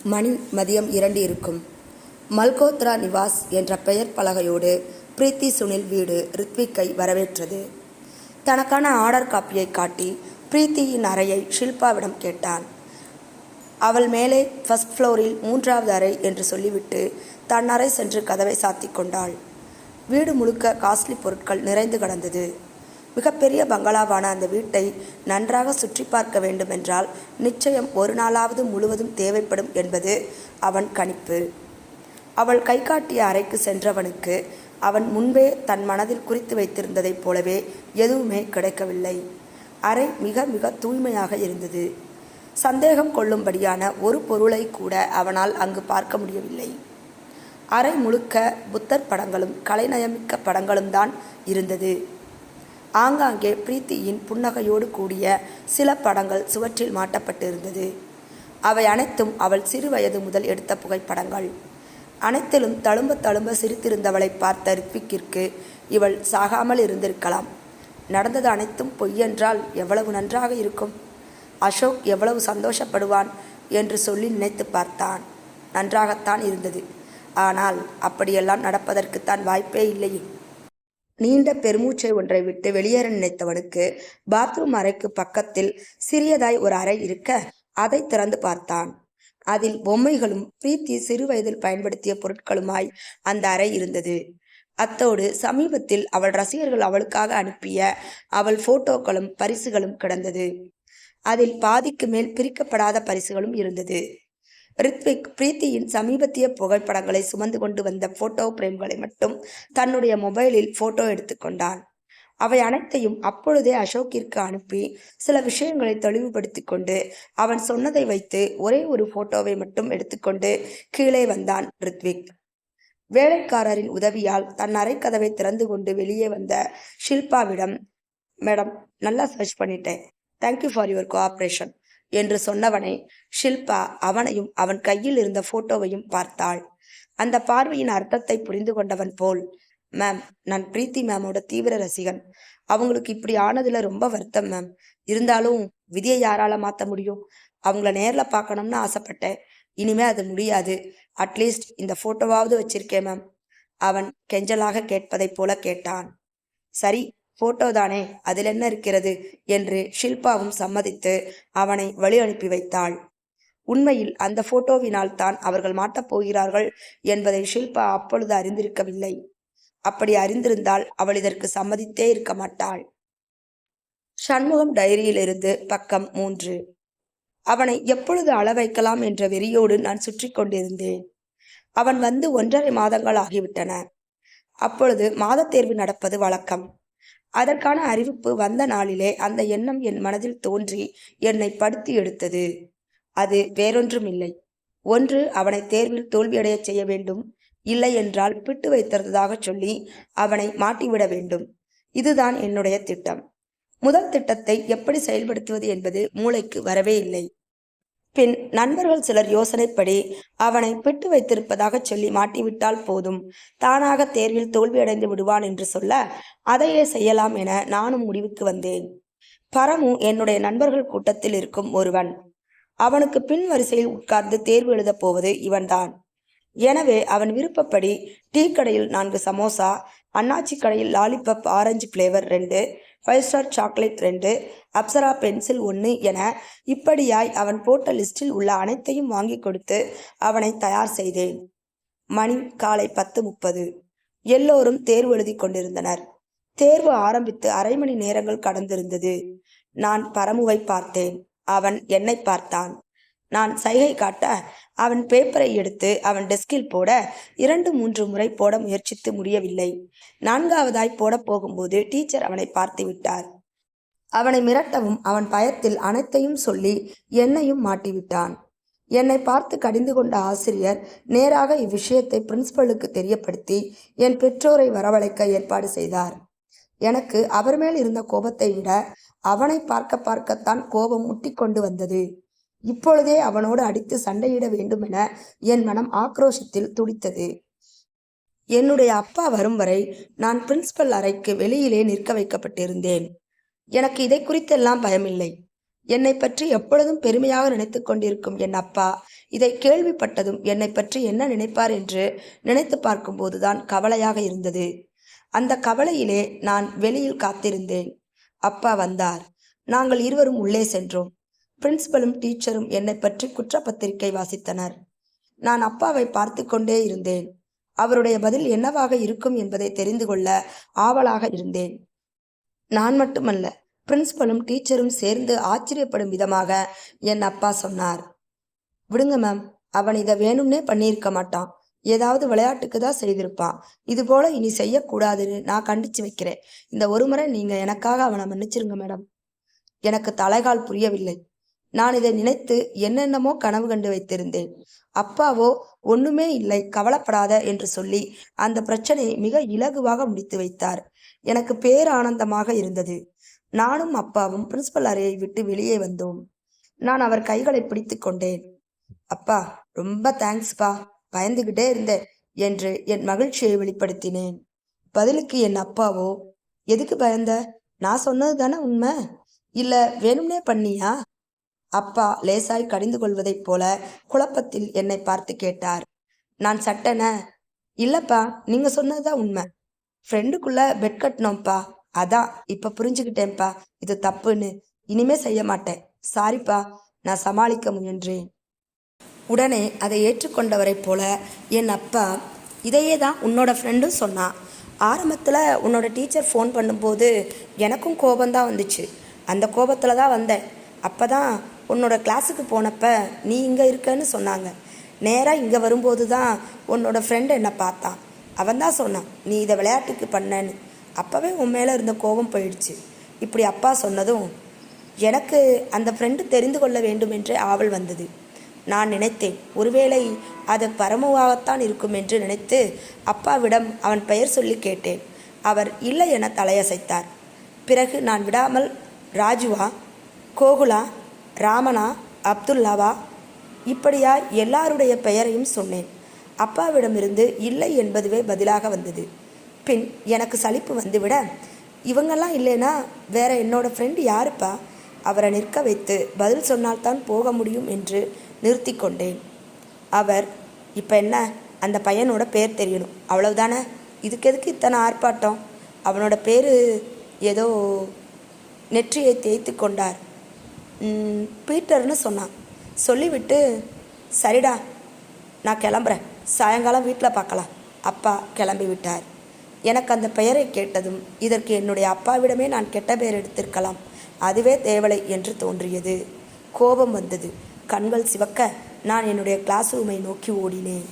மணி மதியம் 2 இருக்கும். மல்கோத்ரா நிவாஸ் என்ற பெயர் பலகையோடு பிரீத்தி சுனில் வீடு ரித்விக்கை வரவேற்றது. தனக்கான ஆர்டர் காப்பியை காட்டி பிரீத்தியின் அறையை ஷில்பாவிடம் கேட்டான். அவள் மேலே ஃபர்ஸ்ட் ஃப்ளோரில் 3வது அறை என்று சொல்லிவிட்டு தன் அறை சென்று கதவை சாத்தி கொண்டாள். வீடு முழுக்க காஸ்ட்லி பொருட்கள் நிறைந்து கிடந்தது. மிகப்பெரிய பங்களாவான அந்த வீட்டை நன்றாக சுற்றி பார்க்க வேண்டுமென்றால் நிச்சயம் ஒரு நாளாவது முழுவதும் தேவைப்படும் என்பது அவன் கணிப்பு. அவள் கை காட்டிய அறைக்கு சென்றவனுக்கு அவன் முன்பே தன் மனதில் குறித்து வைத்திருந்ததைப் போலவே எதுவுமே கிடைக்கவில்லை. அறை மிக மிக தூய்மையாக இருந்தது. சந்தேகம் கொள்ளும்படியான ஒரு பொருளை கூட அவனால் அங்கு பார்க்க முடியவில்லை. அறை முழுக்க புத்தர் படங்களும் கலைநயமிக்க படங்களும் தான் இருந்தது. ஆங்காங்கே பிரீத்தியின் புன்னகையோடு கூடிய சில படங்கள் சுவற்றில் மாட்டப்பட்டிருந்தது. அவை அனைத்தும் அவள் சிறு வயது முதல் எடுத்த புகைப்படங்கள். அனைத்திலும் தழும்ப தழும்ப சிரித்திருந்தவளை பார்த்த ரித்விக்கிற்கு இவள் சாகாமல் இருந்திருக்கலாம். நடந்தது அனைத்தும் பொய்யென்றால் எவ்வளவு நன்றாக இருக்கும், அசோக் எவ்வளவு சந்தோஷப்படுவான் என்று சொல்லி நினைத்து பார்த்தான். நன்றாகத்தான் இருந்தது. ஆனால் அப்படியெல்லாம் நடப்பதற்குத்தான் வாய்ப்பே இல்லையே. நீண்ட பெருமூச்சை ஒன்றை விட்டு வெளியேற நினைத்தவனுக்கு பாத்ரூம் அறைக்கு பக்கத்தில் சிறியதாய் ஒரு அறை இருக்க அதை திறந்து பார்த்தான். அதில் பொம்மைகளும் பிரீத்தி சிறு வயதில் பயன்படுத்திய பொருட்களுமாய் அந்த அறை இருந்தது. அத்தோடு சமீபத்தில் அவள் ரசிகர்கள் அவளுக்காக அனுப்பிய அவள் போட்டோக்களும் பரிசுகளும் கிடந்தது. அதில் பாதிக்கு மேல் பிரிக்கப்படாத பரிசுகளும் இருந்தது. ரித்விக் பிரீத்தியின் சமீபத்திய புகைப்படங்களை சுமந்து கொண்டு வந்த போட்டோ பிரேம்களை மட்டும் தன்னுடைய மொபைலில் போட்டோ எடுத்துக்கொண்டான். அவை அனைத்தையும் அப்பொழுதே அசோக்கிற்கு அனுப்பி சில விஷயங்களை தெளிவுபடுத்தி கொண்டு அவன் சொன்னதை வைத்து ஒரே ஒரு போட்டோவை மட்டும் எடுத்துக்கொண்டு கீழே வந்தான் ரித்விக். வேலைக்காரரின் உதவியால் தன் அறை கதவை திறந்து கொண்டு வெளியே வந்த ஷில்பாவிடம், மேடம், நல்லா சர்ச் பண்ணிட்டேன், தேங்க்யூ ஃபார் யுவர் கோஆப்ரேஷன் என்று சொன்னவனை ஷில்பா அவனையும் அவன் கையில் இருந்த போட்டோவையும் பார்த்தாள். அந்த பார்வையின் அர்த்தத்தை புரிந்து கொண்டவன் போல், மேம், நான் பிரீத்தி மேமோட தீவிர ரசிகன். அவங்களுக்கு இப்படி ஆனதுல ரொம்ப வருத்தம் மேம். இருந்தாலும் விதியை யாரால மாத்த முடியும்? அவங்கள நேர்ல பார்க்கணும்னு ஆசைப்பட்டேன். இனிமே அது முடியாது. அட்லீஸ்ட் இந்த போட்டோவாவது வச்சிருக்கேன் மேம். அவன் கெஞ்சலாக கேட்பதைப் போல கேட்டான். சரி, போட்டோ தானே, அதில் என்ன இருக்கிறது என்று ஷில்பாவும் சம்மதித்து அவனை வழி அனுப்பி வைத்தாள். உண்மையில் அந்த போட்டோவினால் தான் அவர்கள் மாட்டப் போகிறார்கள் என்பதை ஷில்பா அப்பொழுது அறிந்திருக்கவில்லை. அப்படி அறிந்திருந்தால் அவள் இதற்கு சம்மதித்தே இருக்க மாட்டாள். சண்முகம் டைரியிலிருந்து பக்கம் 3. அவனை எப்பொழுது அள வைக்கலாம் என்ற வெறியோடு நான் சுற்றி கொண்டிருந்தேன். அவன் வந்து 1.5 மாதங்கள் ஆகிவிட்டன. அப்பொழுது மாத தேர்வு நடப்பது வழக்கம். அதற்கான அறிவிப்பு வந்த நாளிலே அந்த எண்ணம் என் மனதில் தோன்றி என்னை படுத்தி எடுத்தது. அது வேறொன்றுமில்லை. ஒன்று, அவனை தேர்வில் தோல்வியடைய செய்ய வேண்டும். இல்லை என்றால் பிட்டு வைத்திருந்ததாக சொல்லி அவனை மாட்டிவிட வேண்டும். இதுதான் என்னுடைய திட்டம். முதல் திட்டத்தை எப்படி செயல்படுத்துவது என்பது மூளைக்கு வரவே இல்லை. பின் நண்பர்கள் சிலர் யோசனைப்படி அவனை பிட்டு வைத்திருப்பதாக சொல்லி மாட்டிவிட்டால் போதும், தானாக தேர்வில் தோல்வியடைந்து விடுவான் என்று சொல்ல அதையே செய்யலாம் என நானும் முடிவுக்கு வந்தேன். பரமு என்னுடைய நண்பர்கள் கூட்டத்தில் இருக்கும் ஒருவன். அவனுக்கு பின் வரிசையில் உட்கார்ந்து தேர்வு எழுதப் போவது இவன்தான். எனவே அவன் விருப்பப்படி டீ கடையில் 4 சமோசா, அண்ணாச்சி கடையில் lollipop orange flavour 2, 5 star chocolate 2, Apsara pencil 1 என இப்படியாய் அவன் போட்ட லிஸ்டில் உள்ள அனைத்தையும் வாங்கி கொடுத்து அவனை தயார் செய்தேன். மணி காலை 10:30. எல்லோரும் தேர்வு எழுதி கொண்டிருந்தனர். தேர்வு ஆரம்பித்து அரை மணி நேரங்கள் கடந்திருந்தது. நான் பரமுவை பார்த்தேன். அவன் என்னை பார்த்தான். நான் சைகை காட்ட அவன் பேப்பரை எடுத்து அவன் டெஸ்கில் போட 2-3 முறை போட முயற்சித்து முடியவில்லை. 4வதாய் போட போகும்போது டீச்சர் அவனை பார்த்து விட்டார். அவனை மிரட்டவும் அவன் பயத்தில் அனைத்தையும் சொல்லி என்னையும் மாட்டிவிட்டான். என்னை பார்த்து கடிந்து கொண்ட ஆசிரியர் நேராக இவ்விஷயத்தை பிரின்சிபலுக்கு தெரியப்படுத்தி என் பெற்றோரை வரவழைக்க ஏற்பாடு செய்தார். எனக்கு அவர் மேல் இருந்த கோபத்தை விட அவனை பார்க்கத்தான் கோபம் முட்டி கொண்டு வந்தது. இப்பொழுதே அவனோடு அடித்து சண்டையிட வேண்டும் என என் மனம் ஆக்ரோஷத்தில் துடித்தது. என்னுடைய அப்பா வரும் வரை நான் பிரின்சிபல் அறைக்கு வெளியிலே நிற்க வைக்கப்பட்டிருந்தேன். எனக்கு இதை குறித்தெல்லாம் பயமில்லை. என்னை பற்றி எப்பொழுதும் பெருமையாக நினைத்து கொண்டிருக்கும் என் அப்பா இதை கேள்விப்பட்டதும் என்னை பற்றி என்ன நினைப்பார் என்று நினைத்து பார்க்கும்போதுதான் கவலையாக இருந்தது. அந்த கவலையிலே நான் வெளியில் காத்திருந்தேன். அப்பா வந்தார். நாங்கள் இருவரும் உள்ளே சென்றோம். பிரின்சிபலும் டீச்சரும் என்னை பற்றி குற்றப்பத்திரிகை வாசித்தனர். நான் அப்பாவை பார்த்து கொண்டே இருந்தேன். அவருடைய பதில் என்னவாக இருக்கும் என்பதை தெரிந்து கொள்ள ஆவலாக இருந்தேன். நான் மட்டுமல்ல, பிரின்சிபலும் டீச்சரும் சேர்ந்து ஆச்சரியப்படும் விதமாக என் அப்பா சொன்னார், விடுங்க மேம், அவன் இதை வேணும்னே பண்ணியிருக்க மாட்டான். ஏதாவது விளையாட்டுக்கு தான் செய்திருப்பான். இது போல இனி செய்யக்கூடாதுன்னு நான் கண்டிச்சு வைக்கிறேன். இந்த ஒரு முறை நீங்க எனக்காக அவனை மன்னிச்சிருங்க மேடம். எனக்கு தலைகால் புரியவில்லை. நான் இதை நினைத்து என்னென்னமோ கனவு கண்டு வைத்திருந்தேன். அப்பாவோ ஒண்ணுமே இல்லை, கவலைப்படாத என்று சொல்லி அந்த பிரச்சனையை மிக இலகுவாக முடித்து வைத்தார். எனக்கு பேரானந்தமாக இருந்தது. நானும் அப்பாவும் பிரின்சிபல் அறையை விட்டு வெளியே வந்தோம். நான் அவர் கைகளை பிடித்து கொண்டேன். அப்பா, ரொம்ப தேங்க்ஸ்பா, பயந்துகிட்டே இருந்தேன் என்று என் மகிழ்ச்சியை வெளிப்படுத்தினேன். பதிலுக்கு என் அப்பாவோ, எதுக்கு பயந்த? நான் சொன்னது தானே உண்மை, இல்ல வேணும்னே பண்ணியா? அப்பா லேசாய் கடிந்து கொள்வதைப் போல குழப்பத்தில் என்னை பார்த்து கேட்டார். நான் சட்டென, இல்லப்பா, நீங்க சொன்னதுதான் உண்மை. ஃப்ரெண்டுக்குள்ள பெட் கட்டினோம்ப்பா, அதான் இப்ப புரிஞ்சுக்கிட்டேன்ப்பா இது தப்புன்னு. இனிமே செய்ய மாட்டேன், சாரிப்பா, நான் சமாளிக்க முயன்றேன். உடனே அதை ஏற்றுக்கொண்டவரைப் போல என் அப்பா, இதையே தான் உன்னோட ஃப்ரெண்டும் சொன்னான். ஆரம்பத்தில் உன்னோட டீச்சர் ஃபோன் பண்ணும்போது எனக்கும் கோபந்தான் வந்துச்சு. அந்த கோபத்தில் தான் வந்தேன். அப்போ தான் உன்னோட கிளாஸுக்கு போனப்ப நீ இங்கே இருக்கன்னு சொன்னாங்க. நேராக இங்கே வரும்போது தான் உன்னோட ஃப்ரெண்டு என்னை பார்த்தான். அவன் தான் சொன்னான், நீ இதை விளையாட்டுக்கு பண்ணேன்னு. அப்போவே உன் மேலே இருந்த கோபம் போயிடுச்சு. இப்படி அப்பா சொன்னதும் எனக்கு அந்த ஃப்ரெண்டு தெரிந்து கொள்ள வேண்டும் என்று ஆவல் வந்தது. நான் நினைத்தேன், ஒருவேளை அது பரமுவாகத்தான் இருக்கும் என்று நினைத்து அப்பாவிடம் அவன் பெயர் சொல்லி கேட்டேன். அவர் இல்லை என தலையசைத்தார். பிறகு நான் விடாமல் ராஜுவா, கோகுலா, ராமனா, அப்துல்லாவா, இப்படியா எல்லாருடைய பெயரையும் சொன்னேன். அப்பாவிடமிருந்து இல்லை என்பதுவே பதிலாக வந்தது. பின் எனக்கு சலிப்பு வந்துவிட, இவங்கெல்லாம் இல்லைனா வேற என்னோட ஃப்ரெண்டு யாருப்பா? அவரை நிற்க வைத்து பதில் சொன்னால்தான் போக முடியும் என்று நிறுத்தி கொண்டேன். அவர், இப்போ என்ன, அந்த பையனோட பேர் தெரியணும், அவ்வளவுதானே, இதுக்கு எதுக்கு இத்தனை ஆர்ப்பாட்டம்? அவனோட பேர் ஏதோ, நெற்றியை தேய்த்து கொண்டார். பீட்டர்னு சொன்னான். சொல்லிவிட்டு, சரிடா நான் கிளம்புறேன், சாயங்காலம் வீட்டில் பார்க்கலாம். அப்பா கிளம்பி விட்டார். எனக்கு அந்த பெயரை கேட்டதும் இதற்கு என்னுடைய அப்பாவிடமே நான் கெட்ட பெயர் எடுத்திருக்கலாம், அதுவே தேவலை என்று தோன்றியது. கோபம் வந்தது. கண்கள் சிவக்க நான் என்னுடைய கிளாஸ் ரூமை நோக்கி ஓடினேன்.